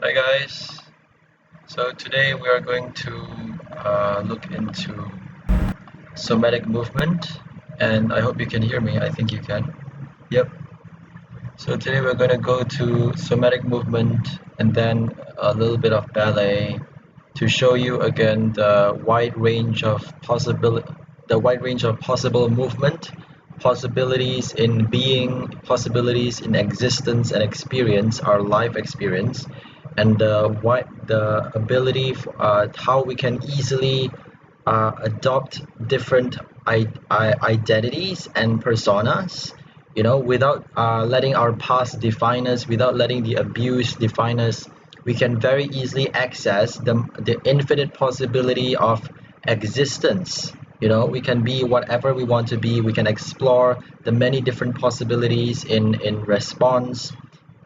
Hi guys. So today we are going to look into somatic movement, and I hope you can hear me. I think you can. Yep. So today we're going to go to somatic movement and then a little bit of ballet to show you again the wide range of possible movement, possibilities in being, possibilities in existence and experience, our life experience, and the ability how we can easily adopt different identities and personas, without letting our past define us, without letting the abuse define us. We can very easily access the infinite possibility of existence. We can be whatever we want to be. We can explore the many different possibilities in response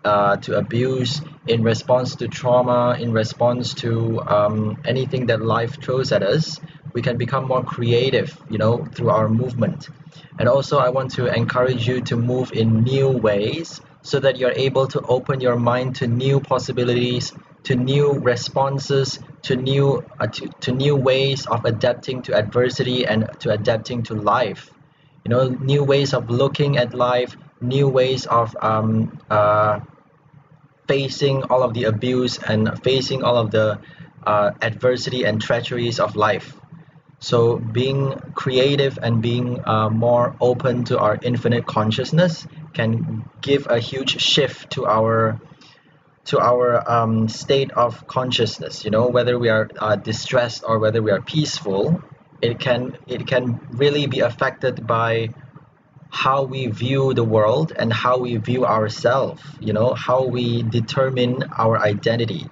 to abuse, in response to trauma, in response to anything that life throws at us. We can become more creative, through our movement. And also, I want to encourage you to move in new ways so that you're able to open your mind to new possibilities, to new responses, to new ways of adapting to adversity and to adapting to life. New ways of looking at life, new ways of facing all of the abuse and facing all of the adversity and treacheries of life. So being creative and being more open to our infinite consciousness can give a huge shift to our state of consciousness. Whether we are distressed or whether we are peaceful, it can really be affected by how we view the world and how we view ourselves, how we determine our identity.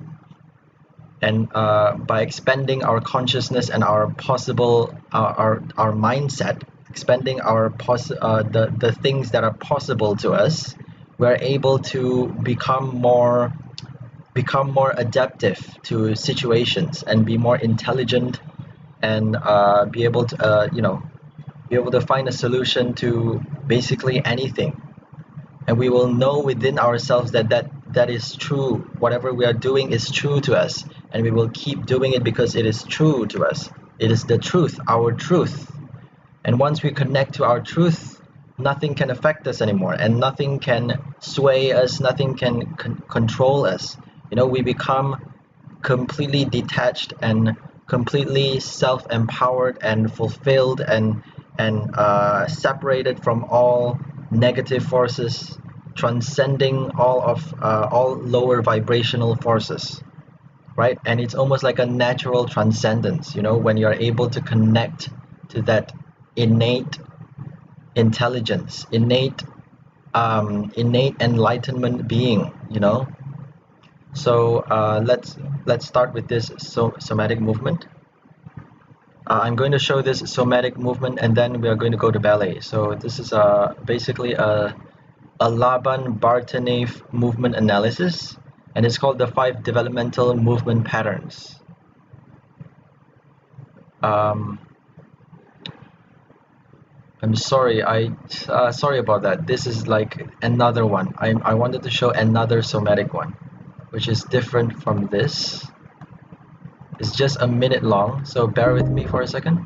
And by expanding our consciousness and our possible, our mindset, expanding the things that are possible to us, we're able to become more adaptive to situations and be more intelligent and be able to find a solution to basically anything. And we will know within ourselves that is true. Whatever we are doing is true to us, and we will keep doing it because it is true to us. It is the truth, our truth. And once we connect to our truth, nothing can affect us anymore, and nothing can sway us, nothing can control us. We become completely detached and completely self-empowered and fulfilled and separated from all negative forces, transcending all lower vibrational forces, right? And it's almost like a natural transcendence, when you're able to connect to that innate intelligence, innate enlightenment being. So let's start with this somatic movement. I'm going to show this somatic movement, and then we are going to go to ballet. So this is basically a Laban-Bartonev movement analysis, and it's called the 5 developmental movement patterns. I'm sorry, sorry about that. This is like another one. I wanted to show another somatic one, which is different from this. It's just a minute long, so bear with me for a second.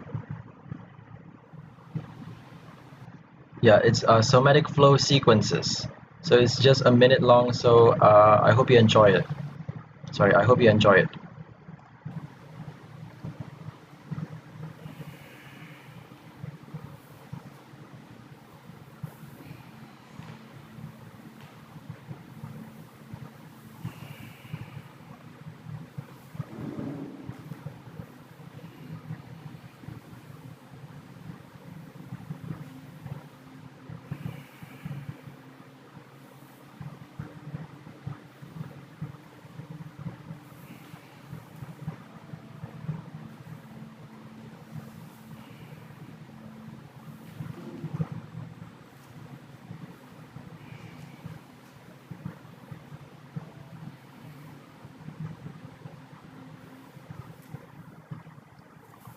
Yeah, it's somatic flow sequences. So it's just a minute long, so I hope you enjoy it. Sorry, I hope you enjoy it.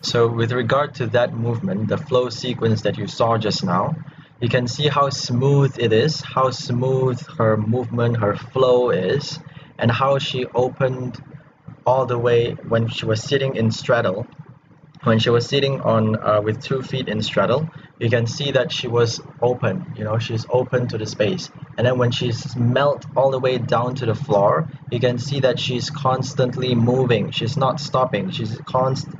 So with regard to that movement, the flow sequence that you saw just now, you can see how smooth it is, how smooth her movement, her flow is. and how she opened all the way when she was sitting in straddle. When she was sitting on with 2 feet in straddle, you can see that she was open, she's open to the space. And then when she's melt all the way down to the floor, you can see that she's constantly moving. She's not stopping. She's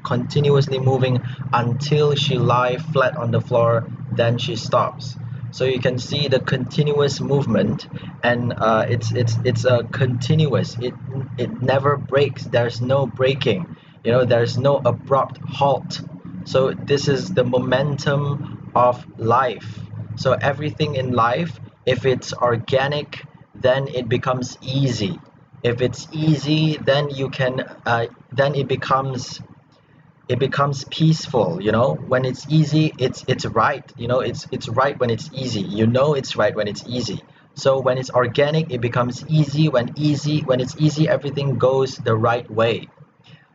continuously moving until she lie flat on the floor, then she stops. So you can see the continuous movement, and it's a continuous. It never breaks. There's no breaking. There's no abrupt halt. So this is the momentum of life. So everything in life, if it's organic, then it becomes easy. If it's easy, then you can then it becomes peaceful. When it's easy, it's right. It's right when it's easy. It's right when it's easy. So when it's organic, it becomes easy. When it's easy, everything goes the right way.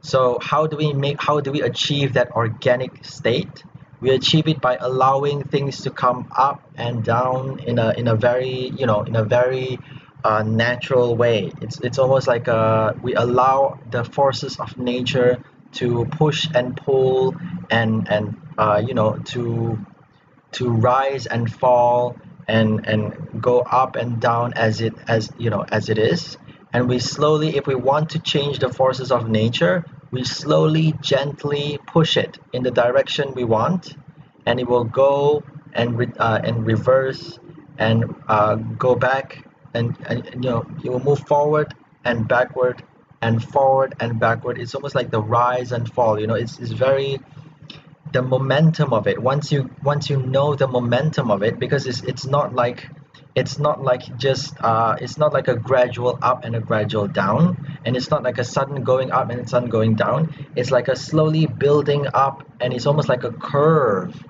So how do we achieve that organic state? We achieve it by allowing things to come up and down in a very natural way. It's almost like we allow the forces of nature to push and pull, and to rise and fall, and go up and down as it is. And we slowly, if we want to change the forces of nature, we slowly gently push it in the direction we want, and it will go and reverse, and go back, and it will move forward and backward, and forward and backward. It's almost like the rise and fall. It's very, the momentum of it, once you know the momentum of it, because it's not like a gradual up and a gradual down, and it's not like a sudden going up and a sudden going down. It's like a slowly building up, and it's almost like a curve,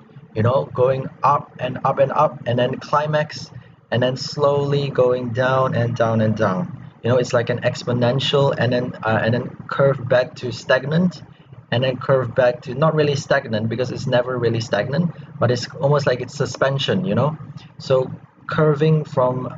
going up and up and up, and then climax, and then slowly going down and down and down. It's like an exponential, and then curve back to stagnant, and then curve back to not really stagnant, because it's never really stagnant, but it's almost like it's suspension. So curving from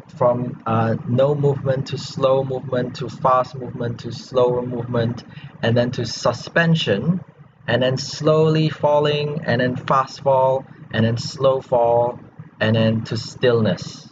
no movement to slow movement to fast movement to slower movement, and then to suspension, and then slowly falling, and then fast fall, and then slow fall, and then to stillness,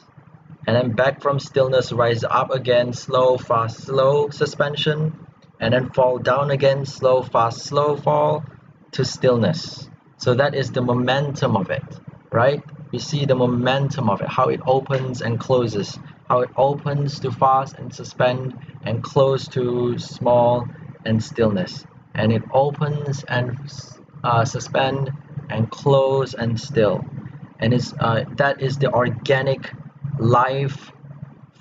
and then back from stillness, rise up again, slow, fast, slow, suspension, and then fall down again, slow, fast, slow fall, to stillness. So that is the momentum of it, right? You see the momentum of it, how it opens and closes, how it opens to fast and suspend, and close to small and stillness, and it opens and suspend, and close and still. And that is the organic life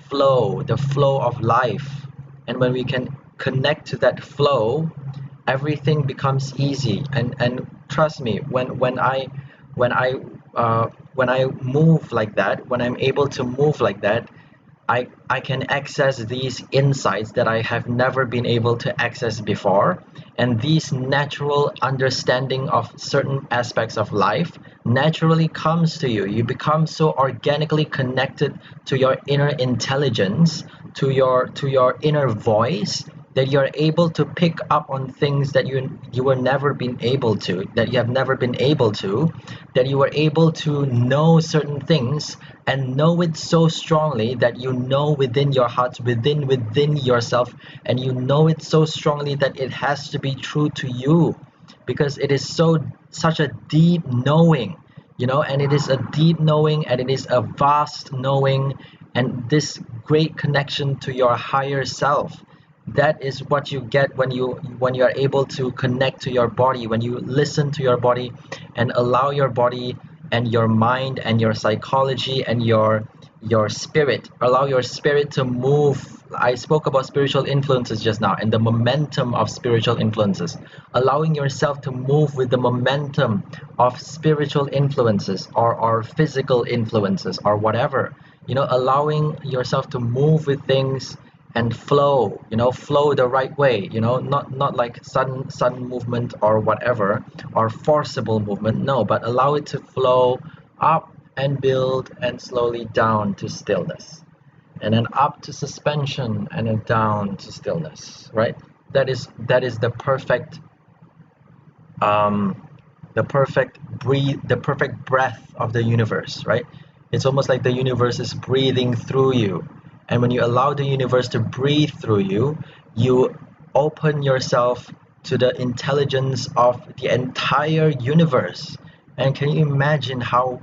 flow, the flow of life. And when we can connect to that flow, everything becomes easy. And trust me, when I move like that, when I'm able to move like that, I can access these insights that I have never been able to access before. And these natural understanding of certain aspects of life naturally comes to you. You become so organically connected to your inner intelligence, to your inner voice, that you're able to pick up on things that you were never been able to, that you have never been able to, that you were able to know certain things, and know it so strongly that you know within your heart, within yourself, and you know it so strongly that it has to be true to you, because it is such a deep knowing, and it is a deep knowing, and it is a vast knowing, and this great connection to your higher self. That is what you get when you are able to connect to your body, when you listen to your body, and allow your body and your mind and your psychology and your spirit, allow your spirit to move. I spoke about spiritual influences just now, and the momentum of spiritual influences, allowing yourself to move with the momentum of spiritual influences, or physical influences, or whatever, allowing yourself to move with things and flow the right way, not like sudden movement or whatever, or forcible movement. No, but allow it to flow up and build, and slowly down to stillness. and then up to suspension, and then down to stillness, right? That is um, the perfect breath of the universe, right? It's almost like the universe is breathing through you, and when you allow the universe to breathe through you, you open yourself to the intelligence of the entire universe. And can you imagine how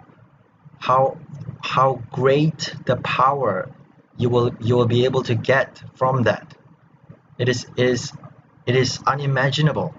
how great the power you will be able to get from that? It is unimaginable.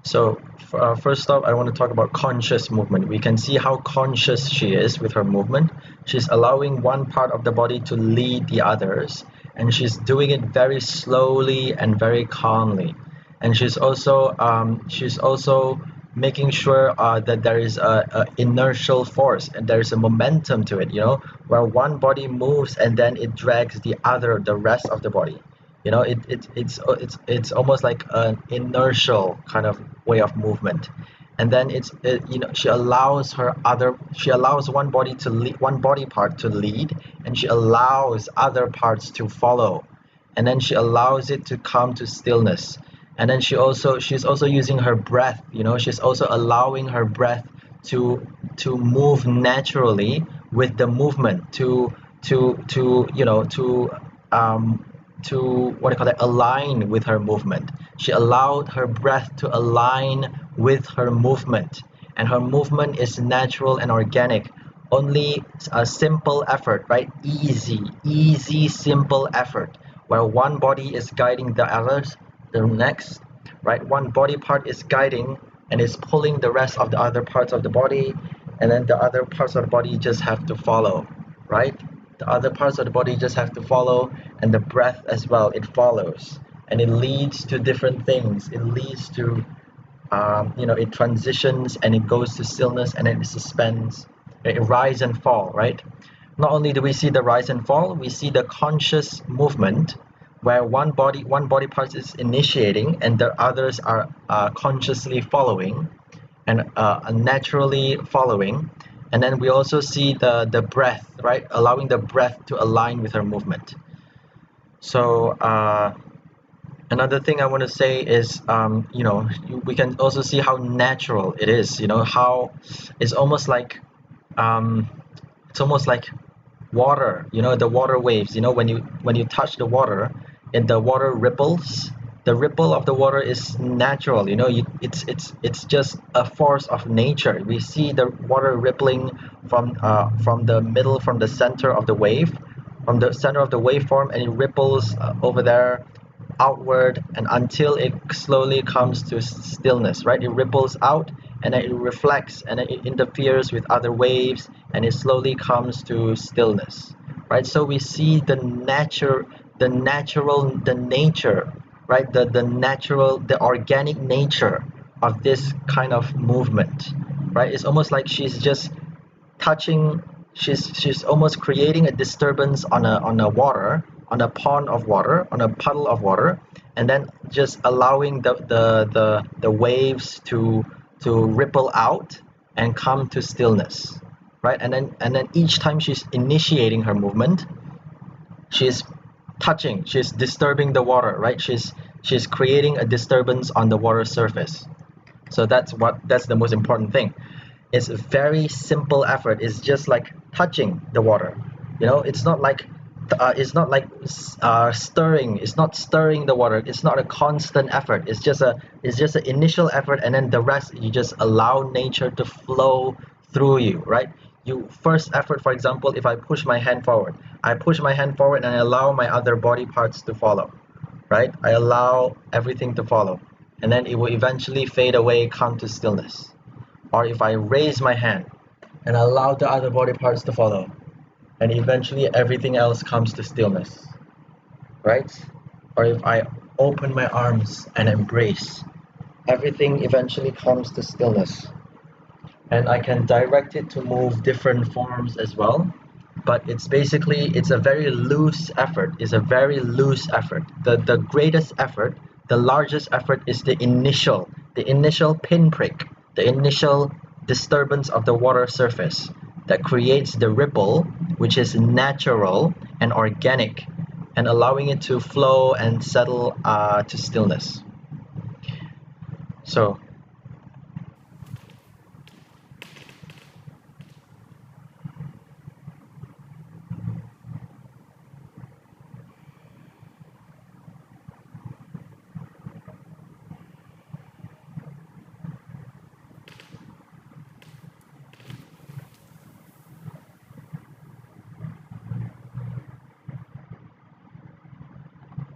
So, first off, I want to talk about conscious movement. We can see how conscious she is with her movement. She's allowing one part of the body to lead the others, and she's doing it very slowly and very calmly. And she's also making sure that there is a inertial force and there is a momentum to it. Where one body moves and then it drags the rest of the body. It's almost like an inertial kind of way of movement. And then she allows one body part to lead, and she allows other parts to follow, and then she allows it to come to stillness. And then she's also using her breath. She's also allowing her breath to move naturally with the movement, um to what do you call that, align with her movement. She allowed her breath to align with her movement, and her movement is natural and organic. Only a simple effort, right? Easy, simple effort, where one body is guiding the others, the next, right? One body part is guiding and is pulling the rest of the other parts of the body, and then the other parts of the body just have to follow, right? The other parts of the body just have to follow, and the breath as well, it follows, and it leads to different things. It leads to it transitions, and it goes to stillness, and then it suspends. It rise and fall, right? Not only do we see the rise and fall, we see the conscious movement, where one body part is initiating and the others are consciously following, and naturally following. And then we also see the breath, right? Allowing the breath to align with her movement. So another thing I want to say is, we can also see how natural it is. How it's almost like um, it's almost like water. The water waves. When you touch the water, and the water ripples. The ripple of the water is natural. It's just a force of nature. We see the water rippling from the middle, from the center of the wave, from the center of the waveform, and it ripples over there, outward, and until it slowly comes to stillness, right? It ripples out, and then it reflects, and then it interferes with other waves, and it slowly comes to stillness, right? So we see the nature, right? The organic nature of this kind of movement, right? It's almost like she's just touching. She's almost creating a disturbance on a water, on a pond of water, on a puddle of water, and then just allowing the waves to ripple out and come to stillness, right? And then each time she's initiating her movement, she's she's disturbing the water, right? She's creating a disturbance on the water surface. So that's the most important thing. It's a very simple effort. It's just like touching the water. It's not like stirring. It's not stirring the water. It's not a constant effort. It's just an initial effort, and then the rest you just allow nature to flow through you, right? You first effort, for example, if I push my hand forward, and I allow my other body parts to follow, right? I allow everything to follow, and then it will eventually fade away, come to stillness. Or if I raise my hand and allow the other body parts to follow. And eventually everything else comes to stillness, right? Or if I open my arms and embrace, everything eventually comes to stillness. And I can direct it to move different forms as well. But it's a very loose effort. It's a very loose effort. The greatest effort, the largest effort is the initial pinprick, the initial disturbance of the water surface that creates the ripple, which is natural and organic, and allowing it to flow and settle to stillness. So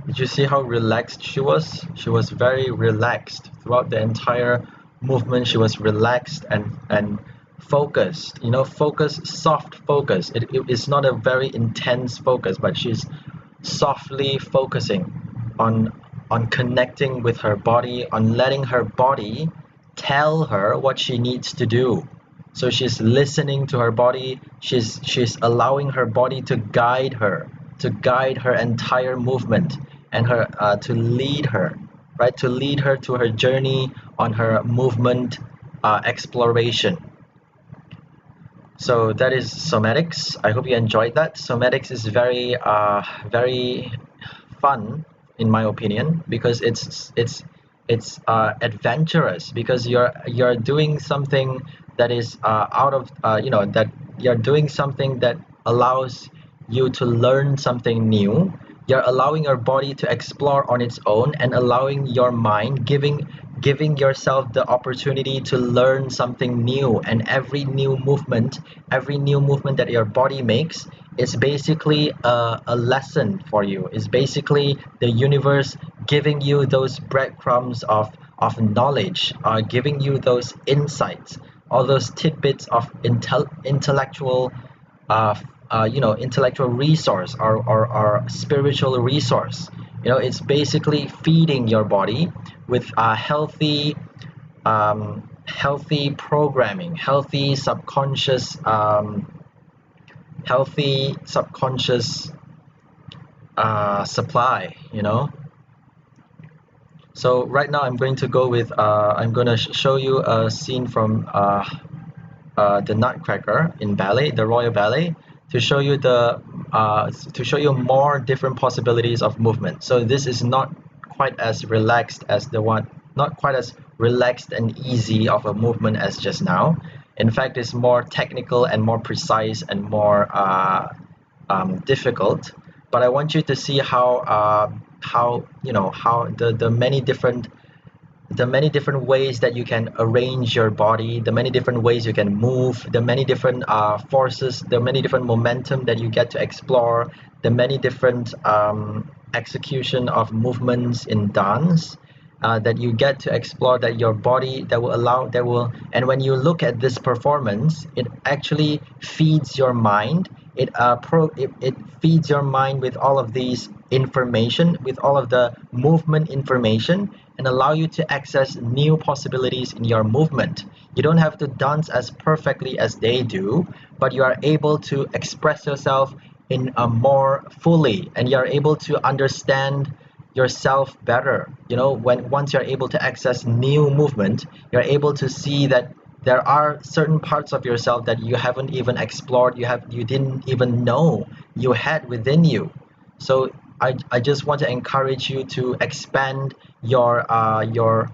did you see how relaxed she was? She was very relaxed throughout the entire movement. She was relaxed and focused. You know, focus, soft focus. It is not a very intense focus, but she's softly focusing on on connecting with her body, on letting her body tell her what she needs to do. So she's listening to her body. She's allowing her body to guide her entire movement, and her to lead her, right? To lead her to her journey on her movement exploration. So that is somatics. I hope you enjoyed that. Somatics is very fun in my opinion, because it's adventurous, because you're doing something that is out of that you're doing something that allows you to learn something new. You're allowing your body to explore on its own, and allowing your mind, giving yourself the opportunity to learn something new. And every new movement that your body makes is basically a lesson for you. It's basically the universe giving you those breadcrumbs of knowledge, giving you those insights, all those tidbits of intellectual uh, intellectual resource, or spiritual resource. It's basically feeding your body with healthy programming, healthy subconscious supply. So right now I'm going to show you a scene from the Nutcracker in ballet, the Royal Ballet, to show you more different possibilities of movement. So this is not quite as relaxed as not quite as relaxed and easy of a movement as just now. In fact, it's more technical and more precise and more difficult. But I want you to see how the many different ways that you can arrange your body, the many different ways you can move, the many different forces, the many different momentum that you get to explore, the many different execution of movements in dance that you get to explore, that your body and when you look at this performance, it actually feeds your mind. It feeds your mind with all of these information, with all of the movement information, and allow you to access new possibilities in your movement. You don't have to dance as perfectly as they do, but you are able to express yourself in a more fully, and you're able to understand yourself better. When once you're able to access new movement, you're able to see that there are certain parts of yourself that you haven't even explored, you didn't even know you had within you. So I just want to encourage you to expand your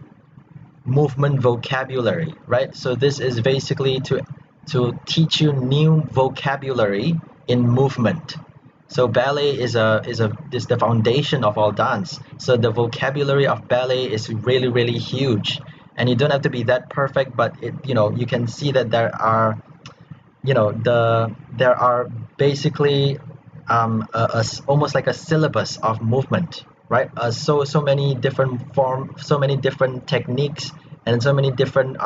movement vocabulary, right? So this is basically to teach you new vocabulary in movement. So ballet is the foundation of all dance. So the vocabulary of ballet is really, really huge. And you don't have to be that perfect, but you can see that there are basically almost like a syllabus of movement, right? So many different techniques and so many different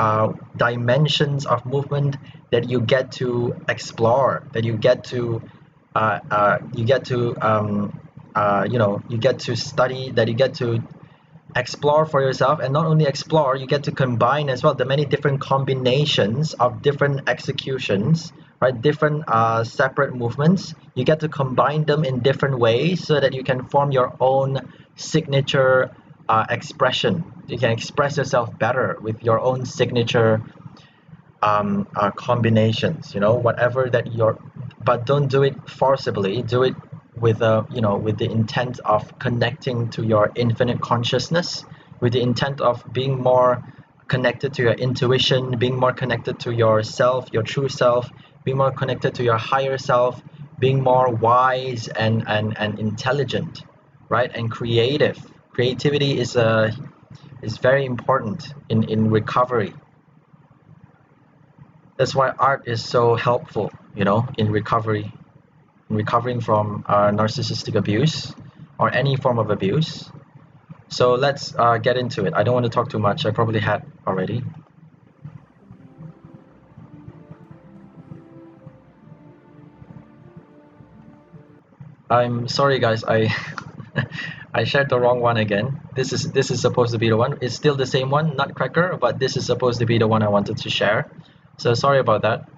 dimensions of movement that you get to explore, that you get to you get to study, that you get to explore for yourself. And not only explore, you get to combine as well the many different combinations of different executions, right? Different separate movements. You get to combine them in different ways so that you can form your own signature expression. You can express yourself better with your own signature combinations, whatever that you're, but don't do it forcibly. Do it with with the intent of connecting to your infinite consciousness, with the intent of being more connected to your intuition, being more connected to yourself, your true self, being more connected to your higher self, being more wise and intelligent, right? And creative. Creativity is very important in recovery. That's why art is so helpful, in recovering from narcissistic abuse or any form of abuse. So let's get into it. I don't want to talk too much. I probably had already. I'm sorry, guys. I I shared the wrong one again. This is supposed to be the one. It's still the same one, Nutcracker, but this is supposed to be the one I wanted to share. So sorry about that.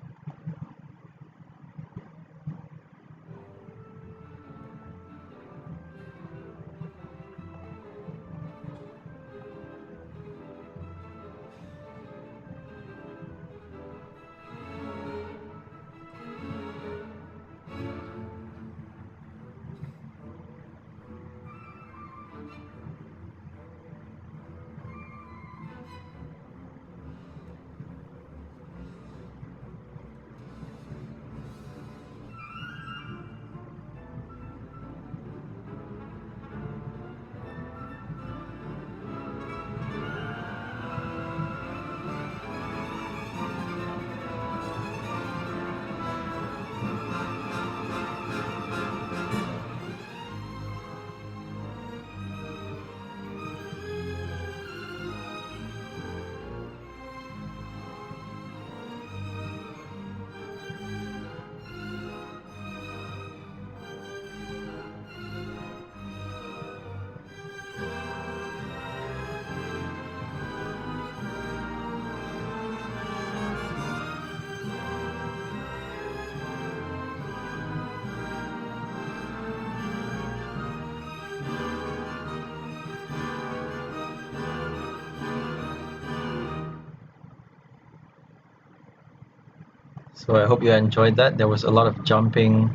So I hope you enjoyed that. There was a lot of jumping,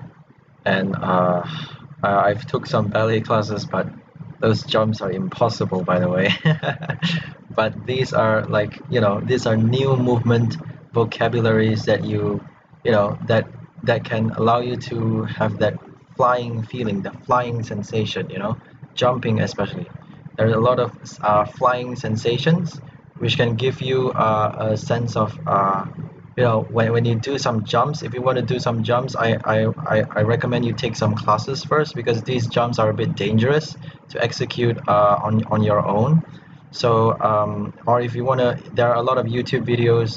and I've took some ballet classes, but those jumps are impossible, by the way. But these are like, these are new movement vocabularies that that can allow you to have that flying feeling, the flying sensation, jumping especially. There are a lot of flying sensations which can give you a sense of when you do some jumps. If you want to do some jumps, I recommend you take some classes first, because these jumps are a bit dangerous to execute on your own. So or if you want to, there are a lot of YouTube videos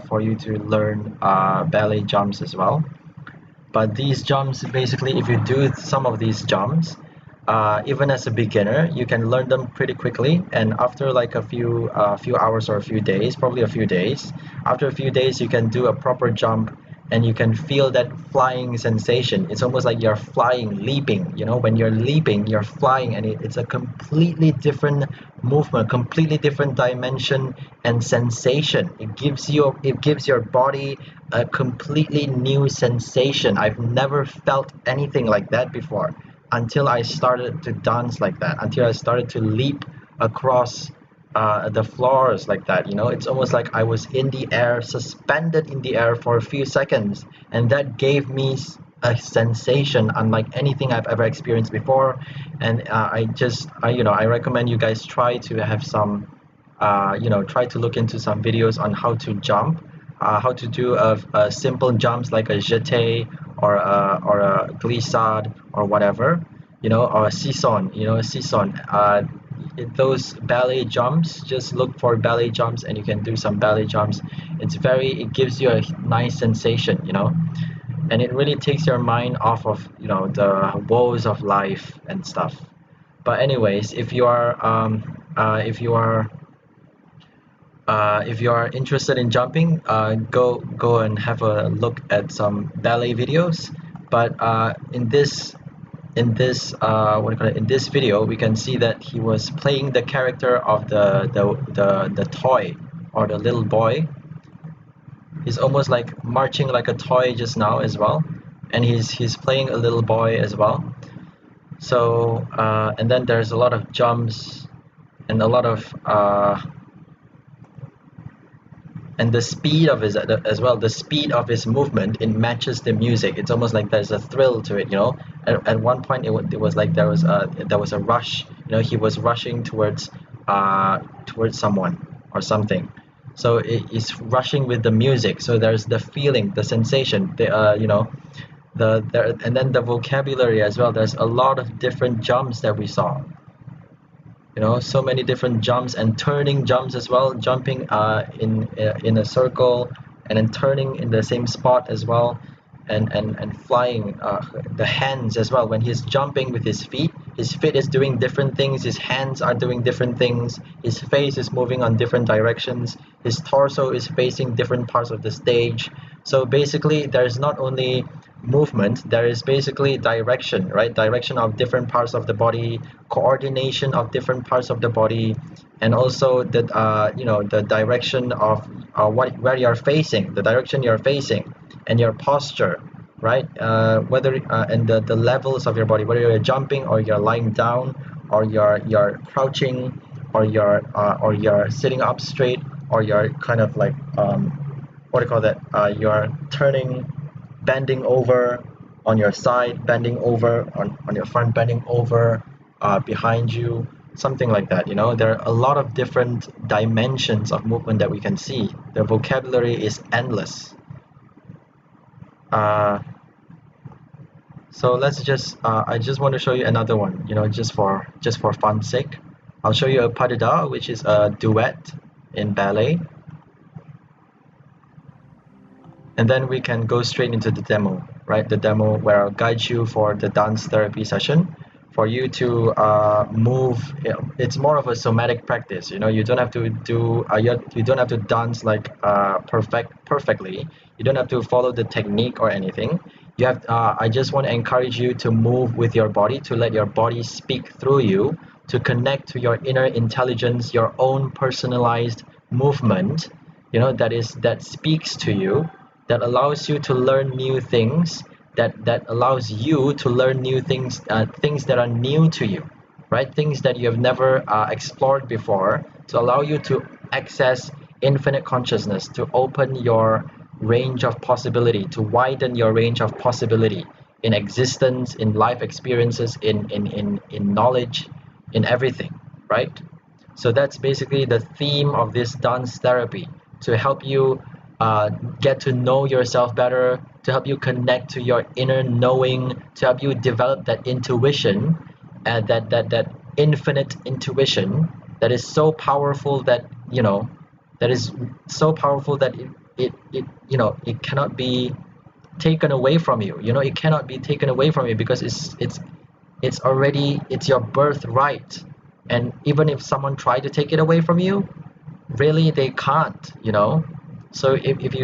for you to learn ballet jumps as well. But these jumps, basically, if you do some of these jumps, even as a beginner, you can learn them pretty quickly. And after like a few hours or a few days, probably a few days, after a few days, you can do a proper jump, and you can feel that flying sensation. It's almost like you're flying, leaping. When you're leaping, you're flying, and it's a completely different movement, completely different dimension and sensation. It gives your body a completely new sensation. I've never felt anything like that before, until I started to dance like that, until I started to leap across the floors like that. It's almost like I was in the air, suspended in the air for a few seconds, and that gave me a sensation unlike anything I've ever experienced before. And I recommend you guys try to have some, try to look into some videos on how to jump, how to do a simple jumps like a jeté or a glissade or whatever, or a sisson. those ballet jumps. Just look for ballet jumps and you can do some ballet jumps. It gives you a nice sensation, and it really takes your mind off of the woes of life and stuff. But anyways, if you are interested in jumping, go and have a look at some ballet videos. But what do you call it? In this video, we can see that he was playing the character of the toy, or the little boy. He's almost like marching like a toy just now as well, and he's playing a little boy as well. So and then there's a lot of jumps and a lot of and the speed of his as well, the speed of his movement, it matches the music. It's almost like there's a thrill to it, at one point it was like there was a rush, he was rushing towards someone or something. So it is rushing with the music, so there's the feeling, the sensation, and then the vocabulary as well. There's a lot of different jumps that we saw, so many different jumps and turning jumps as well, jumping in a circle and then turning in the same spot as well, and flying, the hands as well. When he's jumping with his feet is doing different things, his hands are doing different things, his face is moving on different directions, his torso is facing different parts of the stage. So basically there's not only movement, there is basically direction, right? Direction of different parts of the body, coordination of different parts of the body, and also the direction of where you're facing, the direction you're facing, and your posture, right? Whether and the levels of your body, whether you're jumping or you're lying down, or you're crouching, or you're sitting up straight, or you're kind of like what do you call that? You're turning, bending over on your side, bending over on your front, bending over behind you, something like that. There are a lot of different dimensions of movement that we can see. The vocabulary is endless. So let's just I just want to show you another one, just for fun's sake. I'll show you a pas de deux, which is a duet in ballet. And then we can go straight into the demo, right? The demo where I'll guide you for the dance therapy session, for you to move. It's more of a somatic practice. You don't have to do you don't have to dance like perfectly. You don't have to follow the technique or anything. You have I just want to encourage you to move with your body, to let your body speak through you, to connect to your inner intelligence, your own personalized movement, that speaks to you, that allows you to learn new things, that allows you to learn new things, things that are new to you, right? Things that you have never explored before, to allow you to access infinite consciousness, to open your range of possibility, to widen your range of possibility in existence, in life experiences, in knowledge, in everything, right? So that's basically the theme of this dance therapy, to help you get to know yourself better, to help you connect to your inner knowing, to help you develop that intuition, and that infinite intuition that is so powerful that that is so powerful that it cannot be taken away from you. It cannot be taken away from you, because it's already, it's your birthright. And even if someone tried to take it away from you, really they can't. So if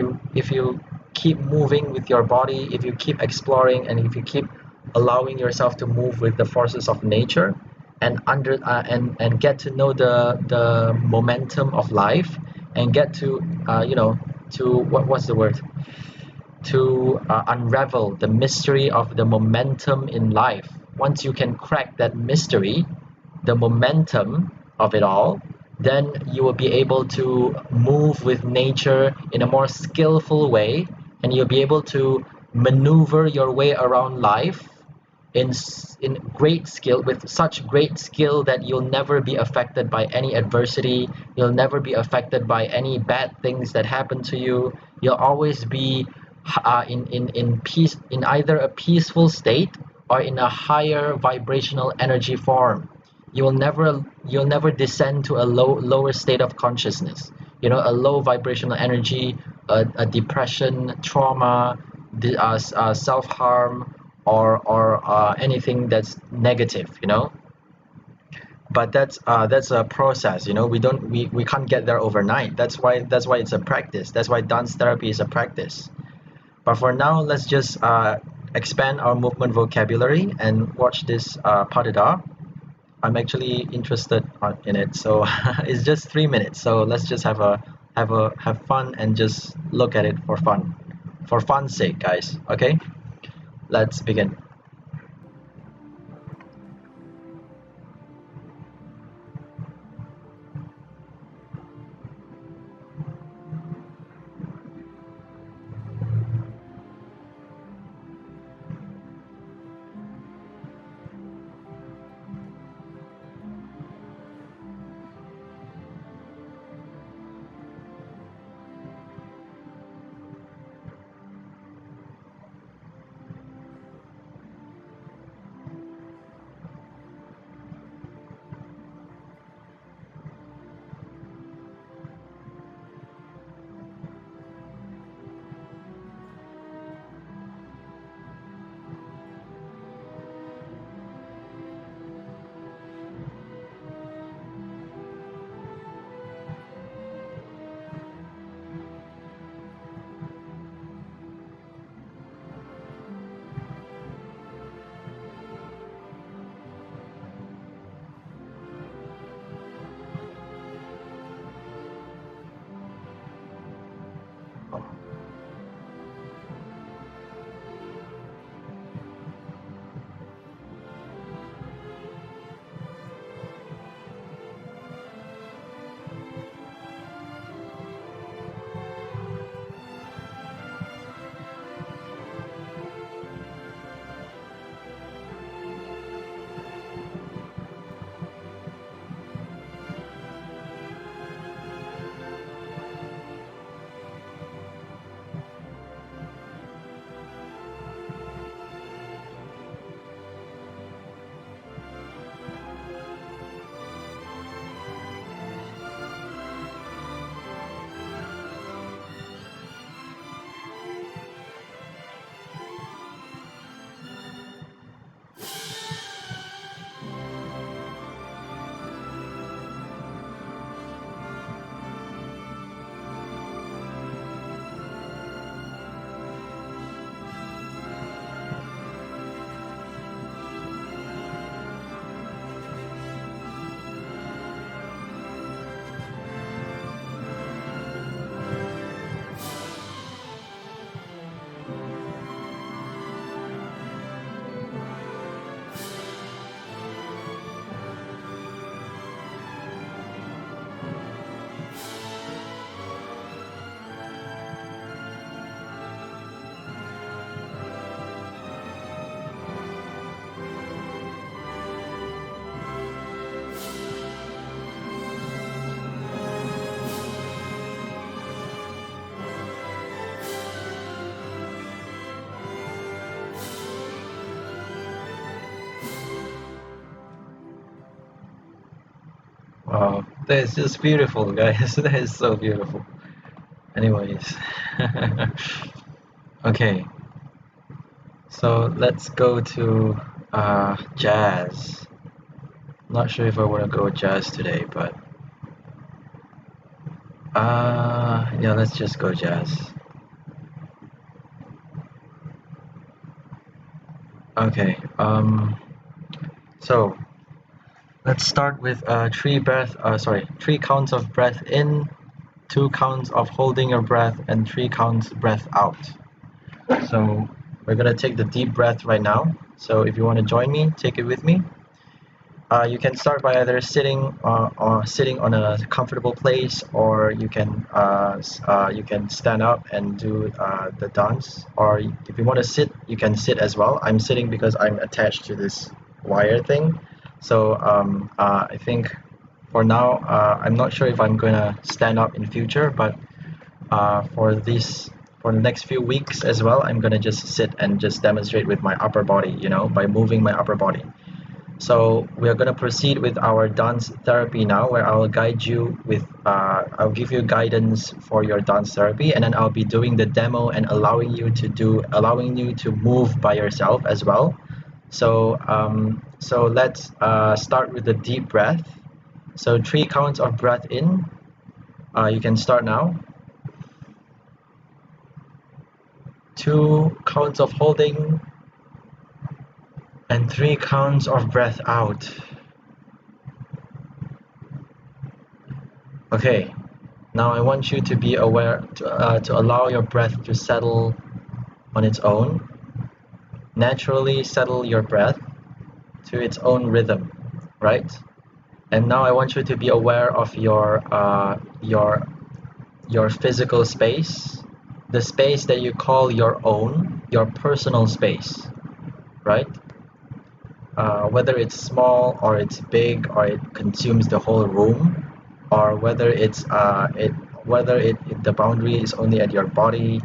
you keep moving with your body, if you keep exploring, and if you keep allowing yourself to move with the forces of nature, and and get to know the momentum of life, and get to to what's the word, to unravel the mystery of the momentum in life. Once you can crack that mystery, the momentum of it all, then you will be able to move with nature in a more skillful way, and you'll be able to maneuver your way around life in great skill, with such great skill that you'll never be affected by any adversity, you'll never be affected by any bad things that happen to you. You'll always be in peace, in either a peaceful state or in a higher vibrational energy form. you'll never descend to a lower state of consciousness, you know, a low vibrational energy, a depression, trauma, self-harm, or anything that's negative, you know. But that's a process, you know. We can't get there overnight. That's why it's a practice. That's why dance therapy is a practice. But for now, let's just expand our movement vocabulary and watch this Padada. I'm actually interested in it, so it's just 3 minutes. So let's just have fun and just look at it for fun's sake, guys. Okay, let's begin. Wow, that is just beautiful, guys. That is so beautiful. Anyways, okay, so let's go to jazz. Not sure if I want to go jazz today, but yeah, let's just go jazz. Okay, so let's start with three counts of breath in, 2 counts of holding your breath, and 3 counts breath out. So we're gonna take the deep breath right now. So if you want to join me, take it with me. You can start by either sitting on a comfortable place, or you can stand up and do the dance. Or if you want to sit, you can sit as well. I'm sitting because I'm attached to this wire thing. So I think for now, I'm not sure if I'm gonna stand up in future, but for the next few weeks as well, I'm gonna just sit and just demonstrate with my upper body, you know, by moving my upper body. So we are going to proceed with our dance therapy now, where I'll guide you with, I'll give you guidance for your dance therapy, and then I'll be doing the demo and allowing you to move by yourself as well. So let's start with the deep breath. So 3 counts of breath in. You can start now. 2 counts of holding, and 3 counts of breath out. Okay, now I want you to be aware, to allow your breath to settle on its own. Naturally settle your breath to its own rhythm, right? And now I want you to be aware of your physical space, the space that you call your own, your personal space, right? Whether it's small or it's big or it consumes the whole room, or whether the boundary is only at your body,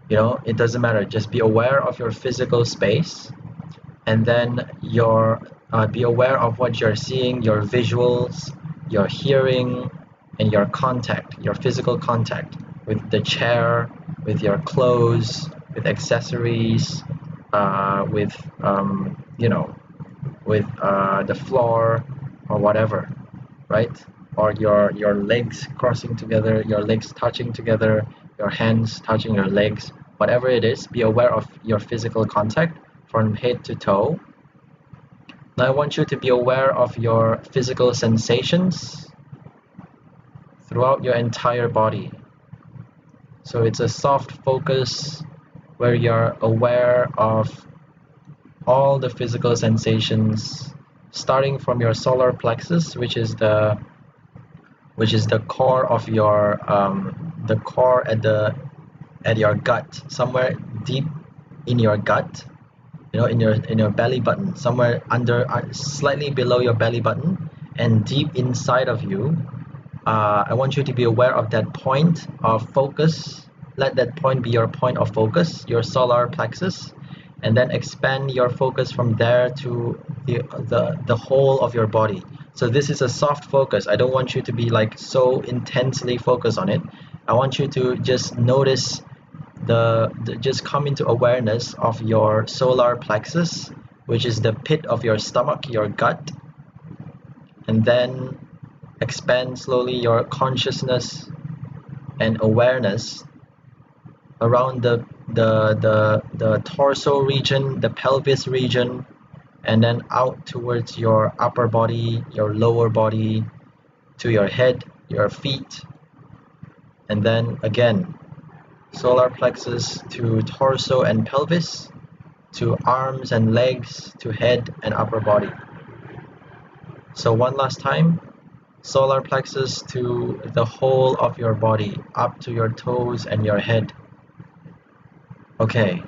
it doesn't matter. Just be aware of your physical space, and then be aware of what you're seeing, your visuals, your hearing, and your contact, your physical contact with the chair, with your clothes, with accessories, with with the floor or whatever, right? Or your legs crossing together, your legs touching together, your hands touching your legs, whatever it is. Be aware of your physical contact from head to toe. Now I want you to be aware of your physical sensations throughout your entire body. So it's a soft focus where you're aware of all the physical sensations, starting from your solar plexus, which is the core of your the core at your gut, somewhere deep in your gut, in your belly button, somewhere under, slightly below your belly button, and deep inside of you. I want you to be aware of that point of focus. Let that point be your point of focus, your solar plexus, and then expand your focus from there to the whole of your body. So this is a soft focus. I don't want you to be like so intensely focused on it. I want you to just notice just come into awareness of your solar plexus, which is the pit of your stomach, your gut, and then expand slowly your consciousness and awareness around the torso region, the pelvis region, and then out towards your upper body, your lower body, to your head, your feet, and then again solar plexus to torso and pelvis, to arms and legs, to head and upper body. So one last time, solar plexus to the whole of your body, up to your toes and your head. Okay,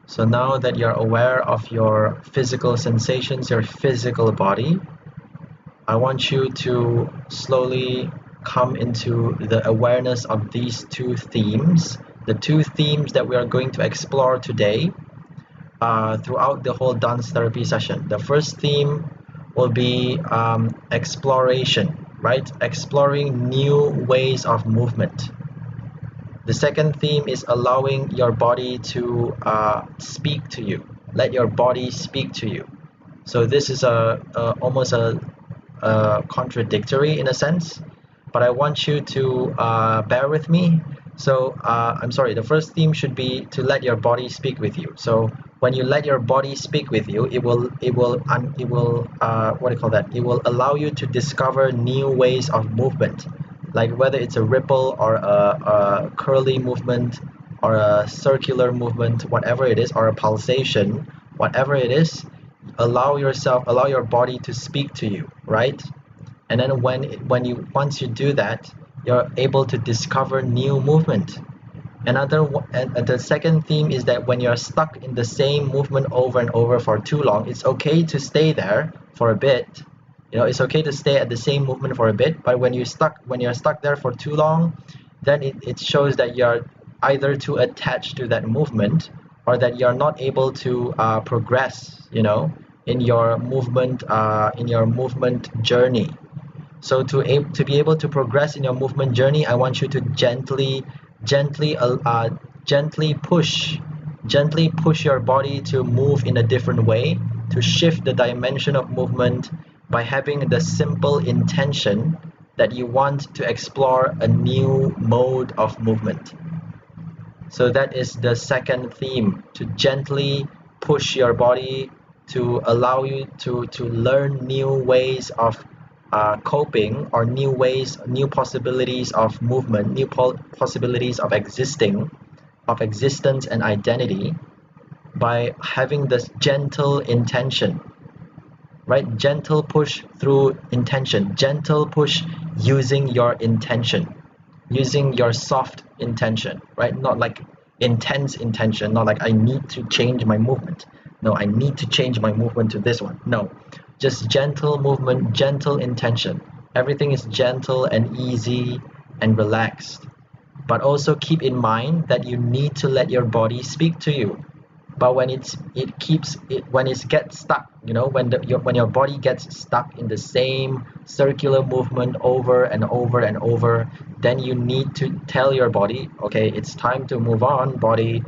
so now that you're aware of your physical sensations, your physical body, I want you to slowly come into the awareness of these 2 themes, the 2 themes that we are going to explore today throughout the whole dance therapy session. The first theme will be exploration, right? Exploring new ways of movement. The second theme is allowing your body to speak to you. Let your body speak to you. So this is almost a contradictory in a sense, but I want you to bear with me. So I'm sorry, the first theme should be to let your body speak with you. So when you let your body speak with you, it will what do you call that? It will allow you to discover new ways of movement, like whether it's a ripple or a curly movement or a circular movement, whatever it is, or a pulsation, whatever it is. Allow your body to speak to you, right? And then once you do that, you're able to discover new movement. And the second theme is that when you're stuck in the same movement over and over for too long, it's okay to stay there for a bit. It's okay to stay at the same movement for a bit, but when you're stuck there for too long, then it shows that you're either too attached to that movement, or that you're not able to progress, in your movement journey. So to be able to progress in your movement journey, I want you to gently gently push your body to move in a different way, to shift the dimension of movement by having the simple intention that you want to explore a new mode of movement. So that is the second theme, to gently push your body, to allow you to learn new ways of coping, or new possibilities of movement, new possibilities of existence and identity, by having this gentle intention, right? Gentle push through intention, gentle push using your intention, using your soft intention, right? Not like intense intention, not like I need to change my movement. No, I need to change my movement to this one. No, just gentle movement, gentle intention. Everything is gentle and easy and relaxed. But also keep in mind that you need to let your body speak to you. But when when it gets stuck, when your body gets stuck in the same circular movement over and over and over, then you need to tell your body, okay, it's time to move on, body,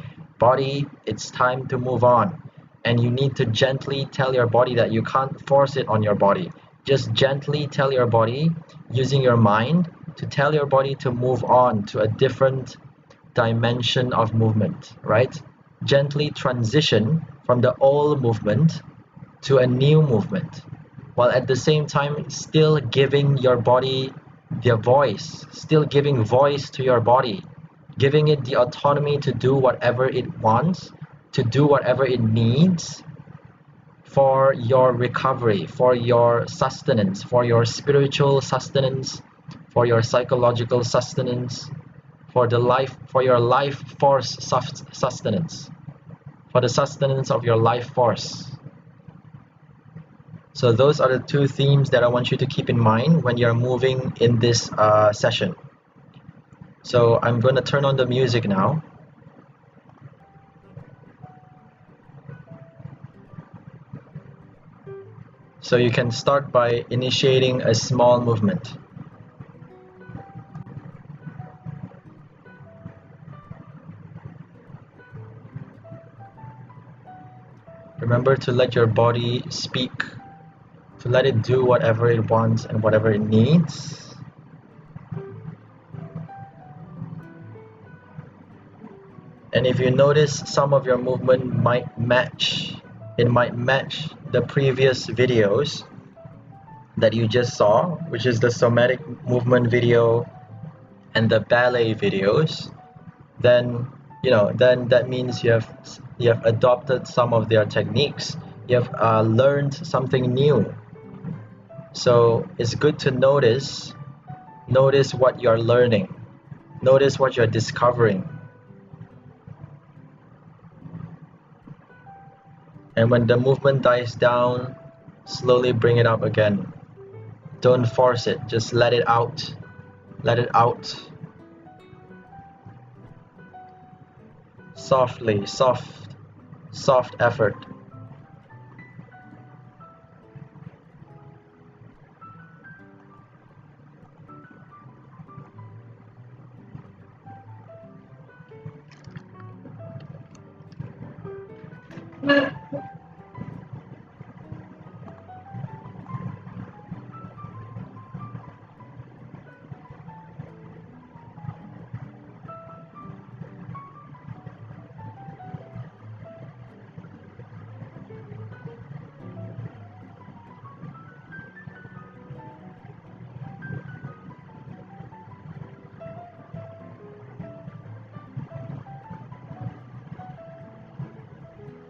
it's time to move on. And you need to gently tell your body that you can't force it on your body. Just gently tell your body, using your mind, to tell your body to move on to a different dimension of movement, right? Gently transition from the old movement to a new movement, while at the same time still giving your body the voice, still giving voice to your body, giving it the autonomy to do whatever it wants, to do whatever it needs for your recovery, for your sustenance, for your spiritual sustenance, for your psychological sustenance, for your life force sustenance, for the sustenance of your life force. So those are the two themes that I want you to keep in mind when you're moving in this session. So I'm going to turn on the music now. So you can start by initiating a small movement. Remember to let your body speak, to let it do whatever it wants and whatever it needs. And if you notice, some of your movement might match the previous videos that you just saw, which is the somatic movement video and the ballet videos, then that means you have adopted some of their techniques. You have learned something new. So it's good to notice what you're learning, notice what you're discovering. And when the movement dies down, slowly bring it up again. Don't force it, just let it out. Let it out. Softly, soft effort.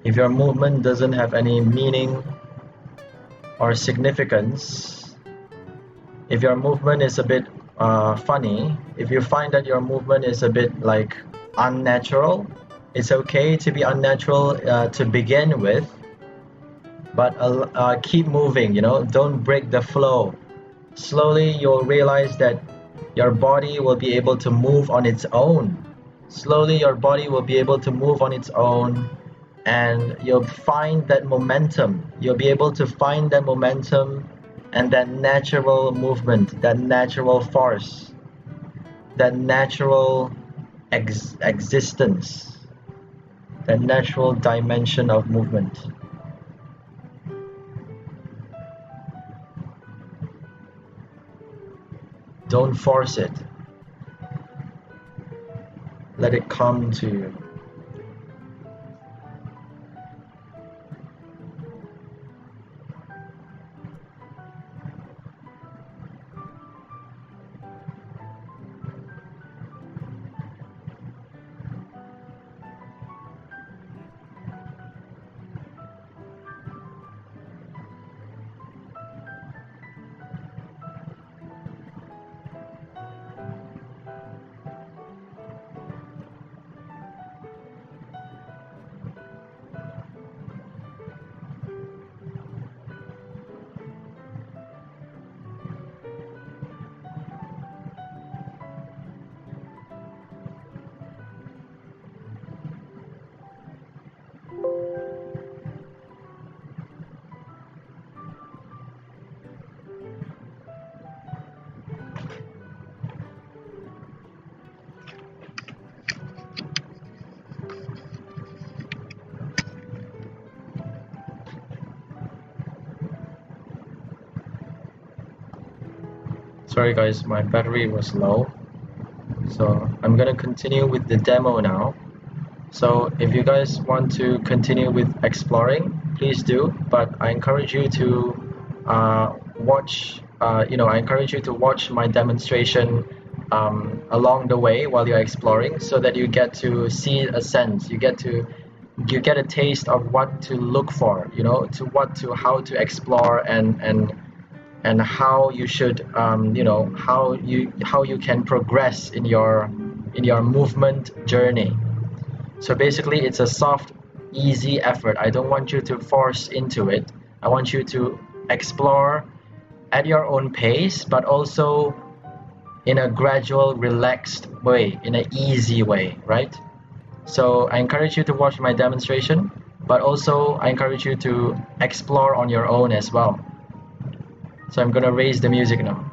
If your movement doesn't have any meaning or significance, if your movement is a bit funny, if you find that your movement is a bit like unnatural, it's okay to be unnatural to begin with, but keep moving, don't break the flow. Slowly you'll realize that your body will be able to move on its own. Slowly your body will be able to move on its own, and you'll find that momentum. You'll be able to find that momentum and that natural movement, that natural force, that natural existence, that natural dimension of movement. Don't force it. Let it come to you. Sorry guys, my battery was low. So I'm gonna continue with the demo now. So if you guys want to continue with exploring, please do. But I encourage you to watch. I encourage you to watch my demonstration along the way while you're exploring, so that you get to see a sense. You get a taste of what to look for. How to explore and how you should how you can progress in your movement journey. So basically it's a soft, easy effort. I don't want you to force into it. I want you to explore at your own pace, but also in a gradual, relaxed way, in an easy way, right? So I encourage you to watch my demonstration, but also I encourage you to explore on your own as well. So I'm gonna raise the music now.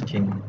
king.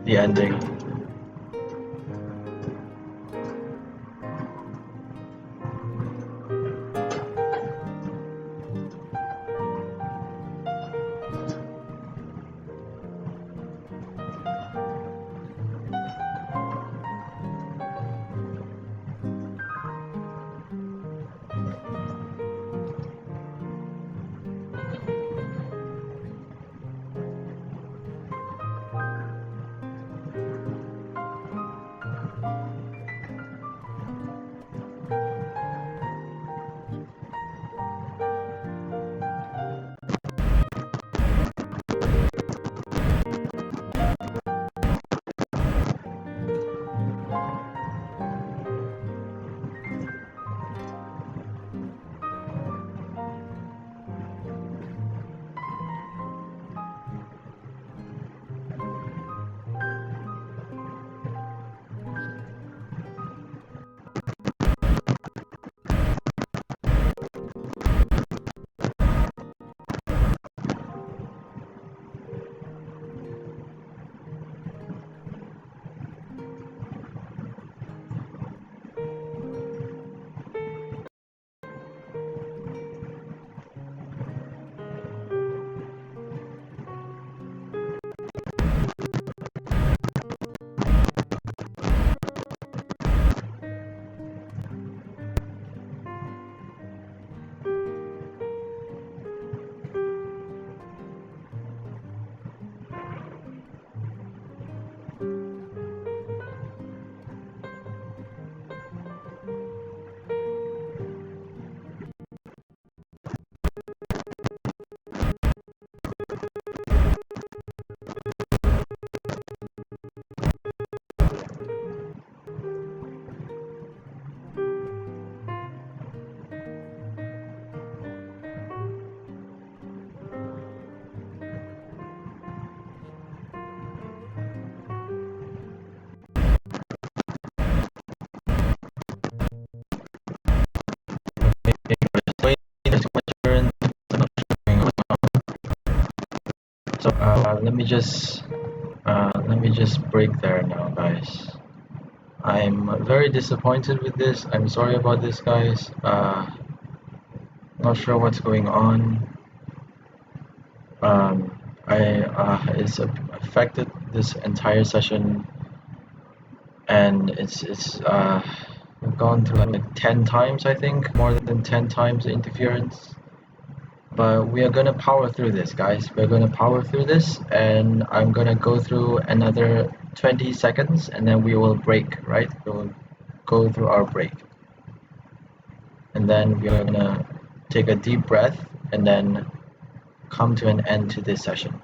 the ending. Wait, there's too much urine. So let me just break there now, guys. I'm very disappointed with this. I'm sorry about this, guys. Not sure what's going on. It's affected this entire session, and we've gone through like 10 times, I think, more than 10 times the interference. But we are gonna power through this, guys. We're gonna power through this, and I'm gonna go through another 20 seconds, and then we will break, right? We'll go through our break. And then we're gonna take a deep breath, and then come to an end to this session.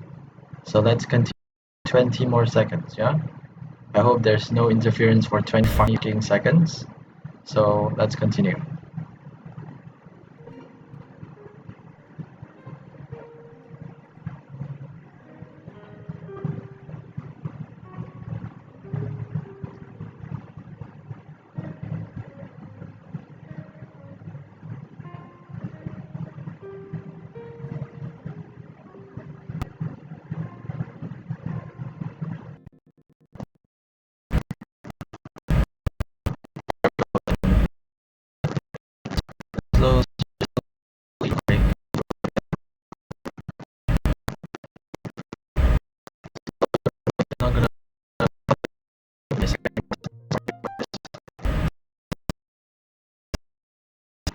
So let's continue 20 more seconds, yeah? I hope there's no interference for 25 seconds. So let's continue. Slow, slowly. Not gonna miss it.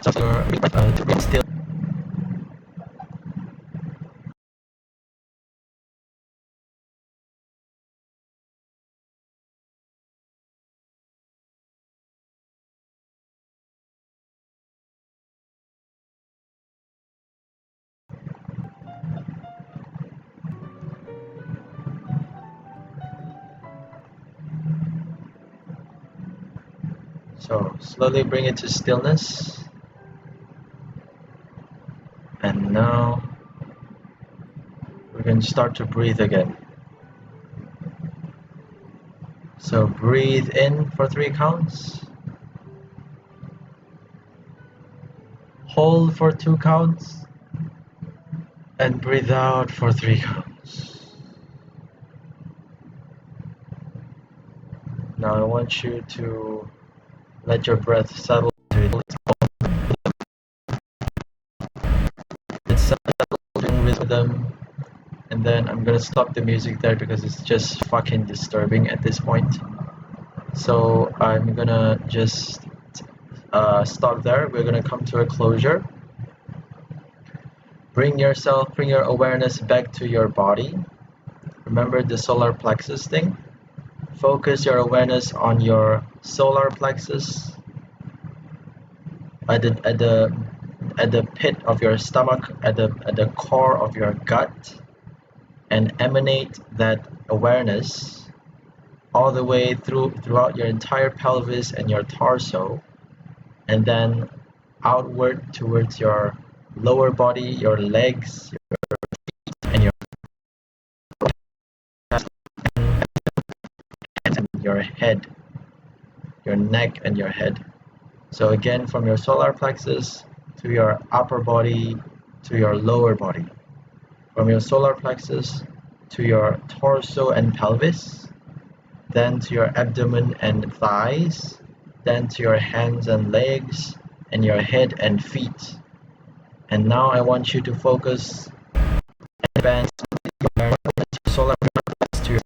So to be still. So slowly bring it to stillness. And now we're going to start to breathe again. So breathe in for 3 counts. Hold for 2 counts. And breathe out for 3 counts. Now I want you to let your breath settle to its settled rhythm, and then I'm gonna stop the music there because it's just fucking disturbing at this point. So I'm gonna just stop there. We're gonna come to a closure. Bring your awareness back to your body. Remember the solar plexus thing? Focus your awareness on your solar plexus at the pit of your stomach, at the core of your gut, and emanate that awareness all the way throughout your entire pelvis and your torso, and then outward towards your lower body, your legs, and your head, your neck and your head. So again, from your solar plexus to your upper body to your lower body, from your solar plexus to your torso and pelvis, then to your abdomen and thighs, then to your hands and legs, and your head and feet. And now I want you to focus and advance your solar plexus to your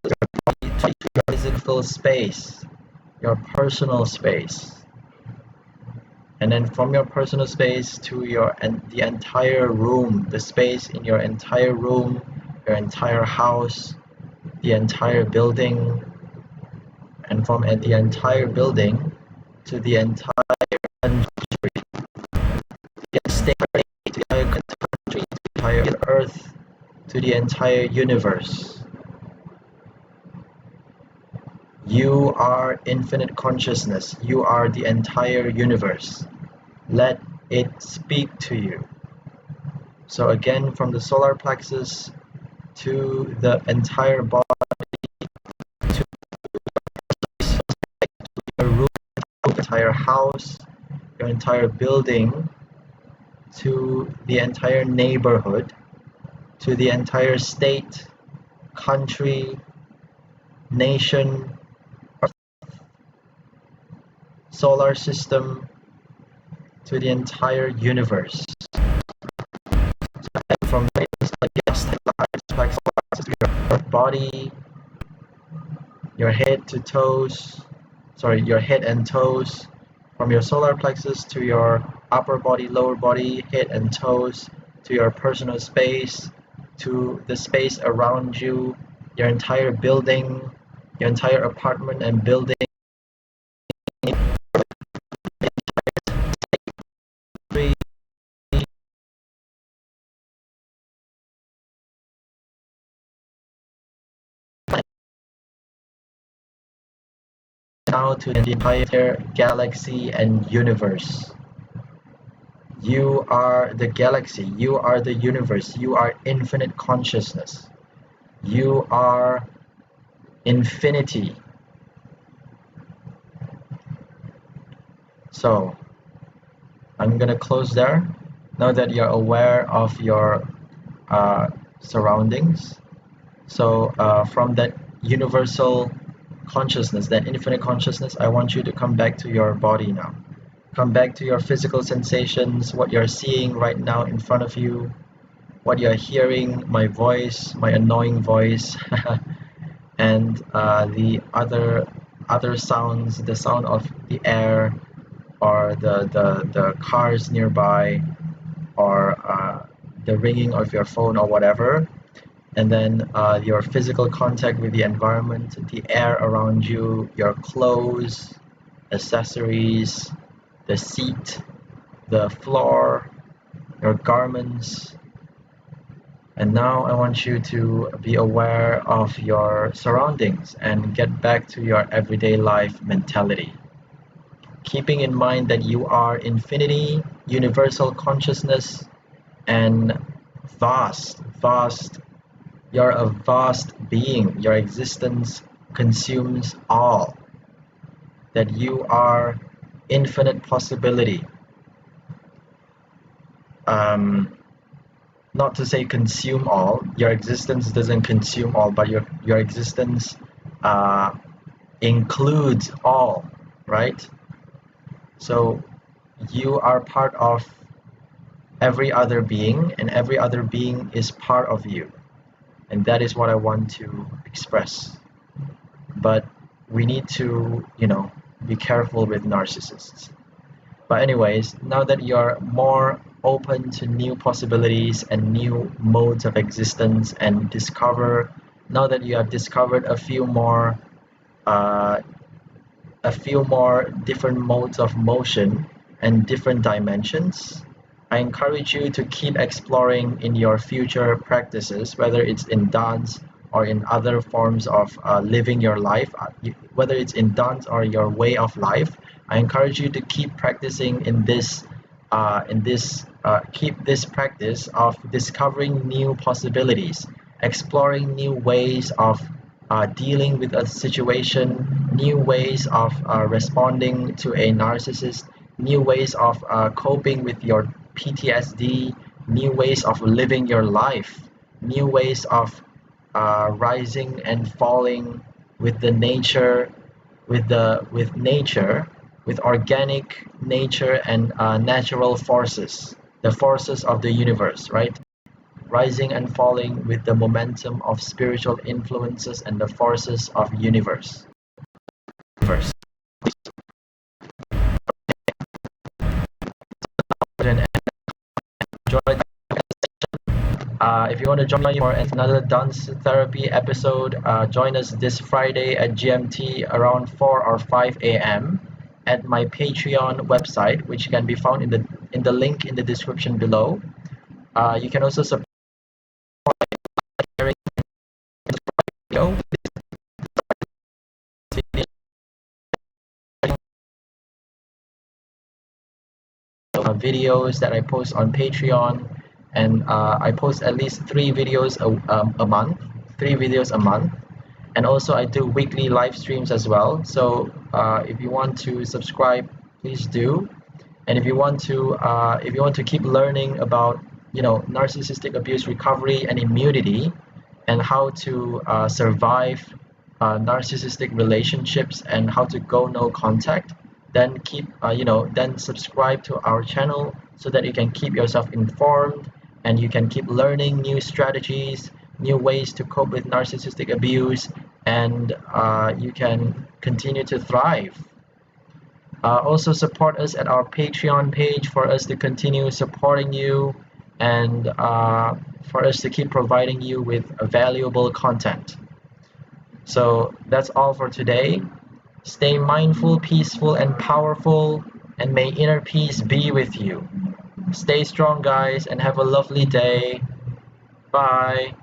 body, to your physical space, your personal space. And then from your personal space to the entire room, the space in your entire room, your entire house, the entire building, and from the entire building to the entire country, the state, to the entire country, to the entire earth, to the entire universe. You are infinite consciousness. You are the entire universe. Let it speak to you. So again, from the solar plexus to the entire body, to your room, your entire house, your entire building, to the entire neighborhood, to the entire state, country, nation, earth, solar system, to the entire universe. And from your body, your head to toes, your head and toes, from your solar plexus to your upper body, lower body, head and toes, to your personal space, to the space around you, your entire building, your entire apartment and building, now to the entire galaxy and universe. You are the galaxy, you are the universe, you are infinite consciousness. You are infinity. So I'm gonna close there. Now that you're aware of your surroundings, so from that universal consciousness, that infinite consciousness, I want you to come back to your body now. Come back to your physical sensations, what you're seeing right now in front of you, what you're hearing, my voice, my annoying voice, and the other sounds, the sound of the air, or the cars nearby, or the ringing of your phone or whatever. And then your physical contact with the environment, the air around you, your clothes, accessories, the seat, the floor, your garments. And now I want you to be aware of your surroundings and get back to your everyday life mentality. Keeping in mind that you are infinity, universal consciousness, and vast. You're a vast being. Your existence consumes all. That you are infinite possibility. Not to say consume all. Your existence doesn't consume all, but your existence includes all, right? So you are part of every other being, and every other being is part of you. And that is what I want to express. But we need to, be careful with narcissists. But anyways, now that you're more open to new possibilities and new modes of existence and now that you have discovered uh, a few more different modes of motion and different dimensions, I encourage you to keep exploring in your future practices, whether it's in dance or in other forms of living your life, whether it's in dance or your way of life. I encourage you to keep practicing keep this practice of discovering new possibilities, exploring new ways of dealing with a situation, new ways of responding to a narcissist, new ways of coping with your PTSD, new ways of living your life, new ways of rising and falling with the nature, with nature, with organic nature and natural forces, the forces of the universe, right? Rising and falling with the momentum of spiritual influences and the forces of universe. And enjoy. If you want to join me for another dance therapy episode, join us this Friday at GMT around 4 or 5 a.m. at my Patreon website, which can be found in the link in the description below. You can also support videos that I post on Patreon, and I post at least 3 videos a month, and also I do weekly live streams as well. So if you want to subscribe, please do. And if you want to keep learning about narcissistic abuse recovery and immunity, and how to survive narcissistic relationships and how to go no contact, then then subscribe to our channel so that you can keep yourself informed and you can keep learning new strategies, new ways to cope with narcissistic abuse, and you can continue to thrive. Also support us at our Patreon page for us to continue supporting you, and for us to keep providing you with valuable content. So that's all for today. Stay mindful, peaceful, and powerful, and may inner peace be with you. Stay strong, guys, and have a lovely day. Bye.